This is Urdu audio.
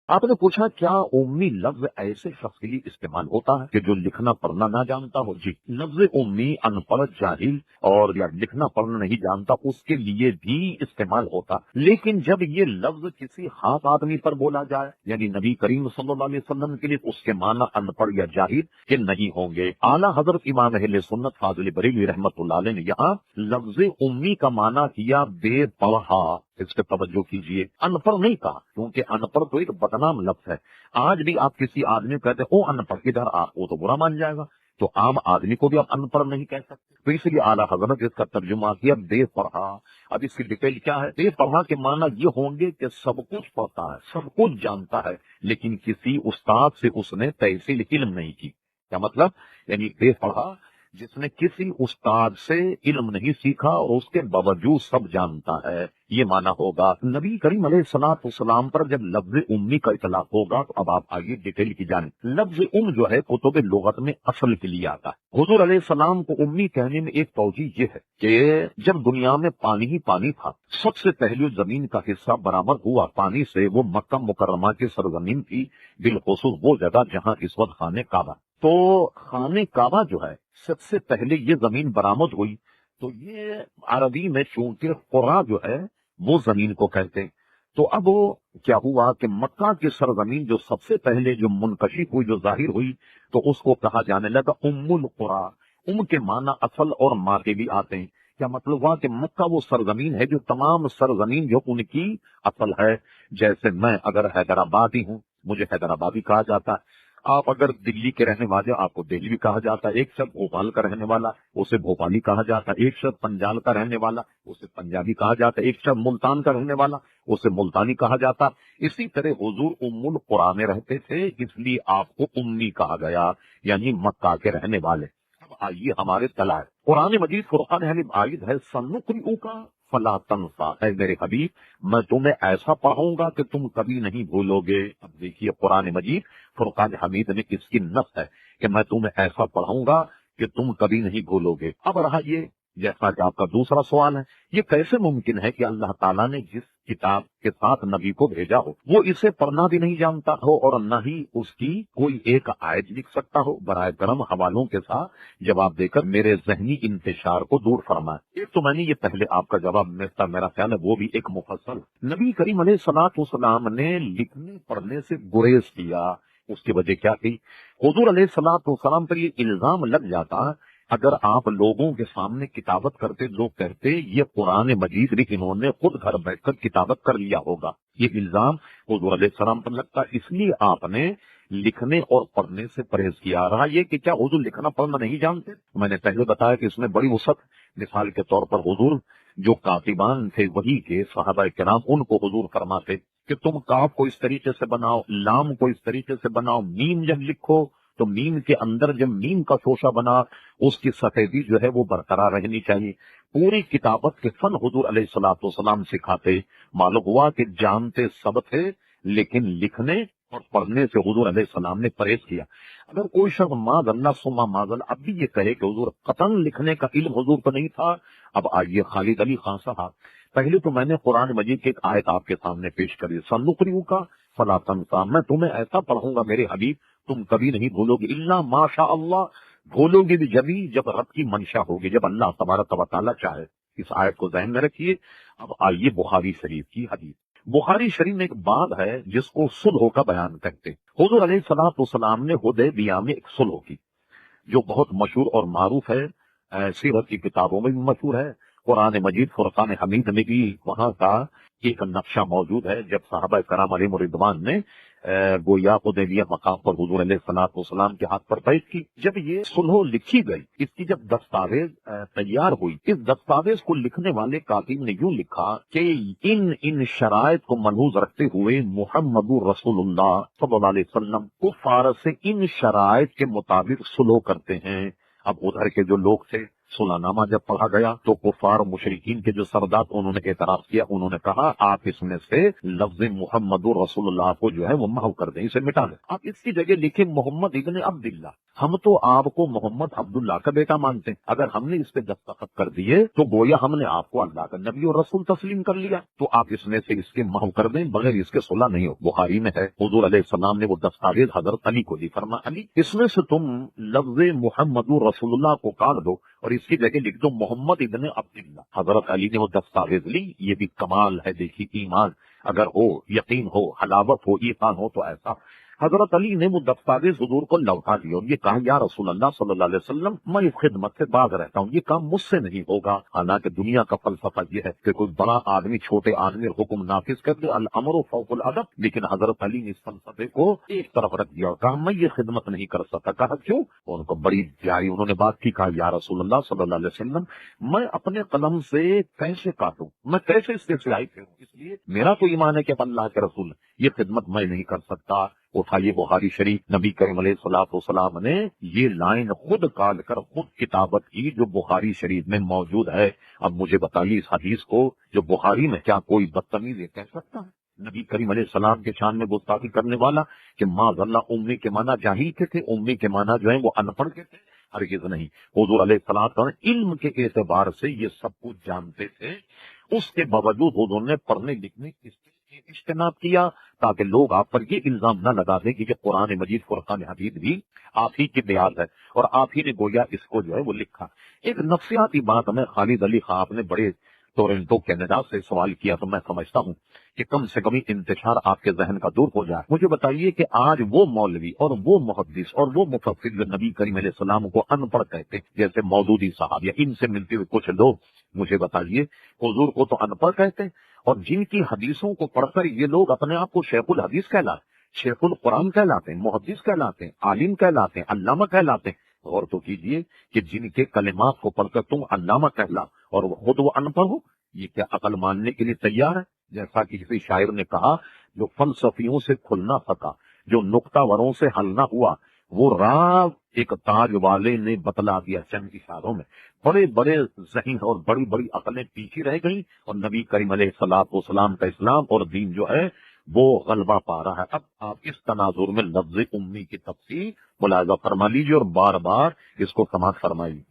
آپ نے پوچھا کیا امی لفظ ایسے شخص کے لیے استعمال ہوتا ہے کہ جو لکھنا پڑھنا نہ جانتا ہو؟ جی، لفظ امی ان پڑھ جاہل اور یا لکھنا پڑھنا نہیں جانتا اس کے لیے بھی استعمال ہوتا، لیکن جب یہ لفظ کسی خاص آدمی پر بولا جائے یعنی نبی کریم صلی اللہ علیہ وسلم کے لیے، اس کے معنی ان پڑھ یا جاہل کے نہیں ہوں گے۔ اعلیٰ حضرت امام اہل سنت فاضل بریلوی رحمۃ اللہ علیہ نے یہاں لفظ امی کا معنی کیا بے پڑھا، اس پہ توجہ کیجیے، ان پڑھ نہیں کہا، کیونکہ ان پڑھ تو ایک بدنام لفظ ہے۔ آج بھی آپ کسی آدمی کو کہتے او ان پڑھ کدھر آپ، وہ تو برا مان جائے گا، تو عام آدمی کو بھی آپ ان پڑھ نہیں کہہ سکتے، تو اس لیے اعلیٰ حضرت اس کا ترجمہ کیا بے پڑھا۔ اب اس کی ڈیٹیل کیا ہے؟ بے پڑھا کے معنی یہ ہوں گے کہ سب کچھ پڑھتا ہے، سب کچھ جانتا ہے، لیکن کسی استاد سے اس نے تحصیل علم نہیں کی۔ کیا مطلب؟ یعنی بے پڑھا جس نے کسی استاد سے علم نہیں سیکھا اور اس کے باوجود سب جانتا ہے، یہ معنی ہوگا۔ نبی کریم علیہ الصلوۃ والسلام پر جب لفظ امی کا اطلاق ہوگا تو اب آپ آئیے ڈیٹیل کی جانیں۔ لفظ جو ہے کتب لغت میں اصل کے لیے آتا ہے۔ حضور علیہ السلام کو امی کہنے میں ایک توجہ یہ ہے کہ جب دنیا میں پانی ہی پانی تھا، سب سے پہلے زمین کا حصہ برآمد ہوا پانی سے، وہ مکہ مکرمہ کی سرزمین تھی، بالخصوص وہ جگہ جہاں اس وقت خانہ کعبہ۔ تو خانہ کعبہ جو ہے سب سے پہلے یہ زمین برآمد ہوئی، تو یہ عربی میں چونکہ قرا جو ہے وہ زمین کو کہتے ہیں، تو اب وہ کیا ہوا کہ مکہ کی سرزمین جو سب سے پہلے جو منکشف ہوئی، جو ظاہر ہوئی، تو اس کو کہا جانے لگا ام القرا۔ ام کے معنی اصل اور ماں کے بھی آتے ہیں۔ کیا مطلب ہوا کہ مکہ وہ سرزمین ہے جو تمام سرزمین جو ان کی اصل ہے۔ جیسے میں اگر حیدرآبادی ہوں، مجھے حیدرآبادی کہا جاتا ہے، آپ اگر دلی کے رہنے والے آپ کو دہلی کہا جاتا ہے، ایک شخص بھوپال کا رہنے والا اسے بھوپالی کہا جاتا ہے، ایک شخص پنجاب کا رہنے والا اسے پنجابی کہا جاتا ہے، ایک شخص ملتان کا رہنے والا اسے ملتانی کہا جاتا۔ اسی طرح حضور ام القرآن میں رہتے تھے، اس لیے آپ کو امی کہا گیا، یعنی مکہ کے رہنے والے۔ اب آئیے ہمارے تلائے قرآن مجید فرقان حمید عائد ہے سنقرئ کا فلا تنسا، اے میرے حبیب میں تمہیں ایسا پڑھوں گا کہ تم کبھی نہیں بھولو گے۔ اب دیکھیے قرآن مجید فرقان حمید میں اس کی نص ہے کہ میں تمہیں ایسا پڑھوں گا کہ تم کبھی نہیں بھولو گے۔ اب رہا یہ جیسا کہ آپ کا دوسرا سوال ہے، یہ کیسے ممکن ہے کہ اللہ تعالیٰ نے جس کتاب کے ساتھ نبی کو بھیجا ہو وہ اسے پڑھنا بھی نہیں جانتا ہو اور نہ ہی اس کی کوئی ایک آیت لکھ سکتا ہو؟ برائے کرم حوالوں کے ساتھ جواب دے کر میرے ذہنی انتشار کو دور فرمائے۔ ایک تو میں نے یہ پہلے آپ کا جواب میرا خیال ہے وہ بھی ایک مفصل۔ نبی کریم علیہ الصلوۃ والسلام نے لکھنے پڑھنے سے گریز کیا، اس کی وجہ کیا تھی؟ حضور علیہ الصلوۃ والسلام پر یہ الزام لگ جاتا اگر آپ لوگوں کے سامنے کتابت کرتے، لوگ کہتے یہ قرآن مجید بھی انہوں نے خود گھر بیٹھ کر کتابت کر لیا ہوگا، یہ الزام حضور علیہ السلام پر لگتا، اس لیے آپ نے لکھنے اور پڑھنے سے پرہیز کیا۔ رہا یہ کہ کیا حضور لکھنا پڑھنا نہیں جانتے؟ میں نے پہلے بتایا کہ اس میں بڑی وسعت، مثال کے طور پر حضور جو کاتبان تھے وہی کے صحابہ کرام، ان کو حضور فرماتے کہ تم کاف کو اس طریقے سے بناؤ، لام کو اس طریقے سے بناؤ، میم جب لکھو تو میم کے اندر جب میم کا شوشہ بنا اس کی سفیدی جو ہے وہ برقرار رہنی چاہیے۔ پوری کتابت کے فن حضور علیہ الصلوۃ والسلام سکھاتے۔ معلوم ہوا کہ جانتے سب تھے لیکن لکھنے اور پڑھنے سے حضور علیہ السلام نے پرہیز کیا۔ اگر کوئی شخص معاذ اللہ ثم معاذ اللہ اب بھی یہ کہے کہ حضور قطعاً لکھنے کا علم حضور کو نہیں تھا، اب آئیے خالد علی خان صاحب، پہلے تو میں نے قرآن مجید کی ایک آیت آپ کے سامنے پیش کری، سنقرئ کا فلا تنسا، میں تمہیں ایسا پڑھوں گا میرے حبیب تم کبھی نہیں بھولو گے، الا ما شاء اللہ، بھولو گے بھی جبھی جب رب کی منشا ہوگی، جب اللہ تبارک و تعالیٰ چاہے۔ اس آیت کو ذہن میں رکھیے۔ اب آئیے بخاری شریف کی حدیث۔ بخاری شریف میں ایک بات ہے جس کو صلح کا بیان کہتے ہیں۔ حضور علیہ الصلوۃ والسلام نے حدیبیہ میں ایک صلح کی جو بہت مشہور اور معروف ہے، سیرت کی کتابوں میں بھی مشہور ہے، قرآن مجید فرقان حمید میں بھی وہاں کا ایک نقشہ موجود ہے۔ جب صحابہ کرام علیہم الرضوان نے گویا حدیبیہ مقام پر حضور علیہ الصلوۃ والسلام کے ہاتھ پر بیعت کی، جب یہ صلح لکھی گئی، اس کی جب دستاویز تیار ہوئی، اس دستاویز کو لکھنے والے کاتب نے یوں لکھا کہ ان شرائط کو ملحوظ رکھتے ہوئے محمد رسول اللہ صلی اللہ علیہ وسلم کفار سے ان شرائط کے مطابق صلح کرتے ہیں۔ اب ادھر کے جو لوگ تھے صلح نامہ جب پڑھا گیا تو کفار مشرکین کے جو سردار انہوں نے اعتراض کیا، انہوں نے کہا آپ اس میں سے لفظ محمد رسول اللہ کو جو ہے وہ محو کر دیں، اسے مٹا دیں، آپ اس کی جگہ لکھیں محمد ابن عبداللہ۔ ہم تو آپ کو محمد عبداللہ کا بیٹا مانتے ہیں، اگر ہم نے اس پہ دستخط کر دیے تو گویا ہم نے آپ کو اللہ کا نبی اور رسول تسلیم کر لیا، تو آپ اس میں سے اس کے محو کر دیں، بغیر اس کے صلح نہیں ہو۔ بخاری میں ہے حضور علیہ السلام نے وہ دستاویز حضرت علی کو دی، فرما علی اس میں سے تم لفظ محمد رسول اللہ کو کاٹ دو اور اس کی جگہ لکھ دو محمد ابن عبداللہ۔ حضرت علی نے وہ دستاویز لی، یہ بھی کمال ہے، دیکھی ایمان اگر ہو، یقین ہو، حلاوت ہو، ایمان ہو تو ایسا۔ حضرت علی نے وہ دستاویز حضور کو لوٹا دیا اور یہ کہا یا رسول اللہ صلی اللہ علیہ وسلم میں اس خدمت سے باز رہتا ہوں، یہ کام مجھ سے نہیں ہوگا۔ حالانکہ دنیا کا فلسفہ یہ ہے کہ کوئی بڑا آدمی چھوٹے آدمی حکم نافذ کر دے، الامر فوق الادب، لیکن حضرت علی نے اس فلسفے کو ایک طرف رکھ دیا اور کہا میں یہ خدمت نہیں کر سکتا۔ کہا کیوں؟ ان کو بڑی پیاری انہوں نے بات کی، کہا یا رسول اللہ صلی اللہ علیہ وسلم میں اپنے قلم سے کیسے کاٹوں، میں کیسے اس سے سیاہی پھیروں، اس لیے میرا تو ایمان ہے کہ اللہ کے رسول یہ خدمت میں نہیں کر سکتا۔ اٹھائیے بخاری شریف، نبی کریم علیہ الصلوۃ والسلام نے یہ لائن خود کال کر خود کتابت کی جو بخاری شریف میں موجود ہے۔ اب مجھے بتائیے اس حدیث کو جو بخاری میں کیا کوئی بدتمیز یہ کہہ سکتا ہے؟ نبی کریم علیہ السلام کے شان میں گستاخی کرنے والا کہ معاذ اللہ امی کے معنی جاہل کے تھے، امی کے معنی جو ہے وہ ان پڑھ کے تھے، ہرگز نہیں۔ حضور علیہ السلام علم کے اعتبار سے یہ سب کچھ جانتے تھے، اس کے باوجود حضور نے پڑھنے لکھنے کی اجتناب کیا تاکہ لوگ آپ پر یہ الزام نہ لگا دیں کہ یہ قرآن مجید فرقان حدید بھی آپ ہی کی بیعت ہے اور آپ ہی نے گویا اس کو جو ہے وہ لکھا۔ ایک نفسیاتی بات میں خالد علی خان نے بڑے ٹورنٹو کینیڈا سے سوال کیا تو میں سمجھتا ہوں کہ کم سے کم انتشار آپ کے ذہن کا دور ہو جائے۔ مجھے بتائیے کہ آج وہ مولوی اور وہ محدث اور وہ مفسر جو نبی کریم علیہ السلام کو ان پڑھ کہتے ہیں، جیسے مودودی صاحب یا ان سے ملتے ہوئے کچھ لوگ، مجھے بتائیے حضور کو تو ان پڑھ کہتے ہیں اور جن کی حدیثوں کو پڑھ کر یہ لوگ اپنے آپ کو شیخ الحدیث کہلاتے، شیخ القرآن کہلاتے ہیں، محدث کہلاتے ہیں، عالم کہلاتے ہیں، علامہ کہلاتے ہیں۔ غور تو کیجئے کہ جن کے کلمات کو پڑھ کر تم علامہ کہلا اور خود وہ ان پڑھ ہو، یہ کیا عقل ماننے کے لیے تیار ہے؟ جیسا کہ کسی شاعر نے کہا جو فلسفیوں سے کھلنا پھکا، جو نکتہ وروں سے حل نہ ہوا، وہ راہ ایک تاج والے نے بتلا دیا چند اشاروں میں۔ بڑے بڑے ذہین اور بڑی بڑی عقلیں پیچھے رہ گئی اور نبی کریم علیہ الصلوۃ والسلام کا اسلام اور دین جو ہے وہ غلبہ پا رہا ہے۔ اب آپ اس تناظر میں لفظ امی کی تفصیل ملاحظہ فرما لیجیے اور بار بار اس کو سماعت فرمائیے۔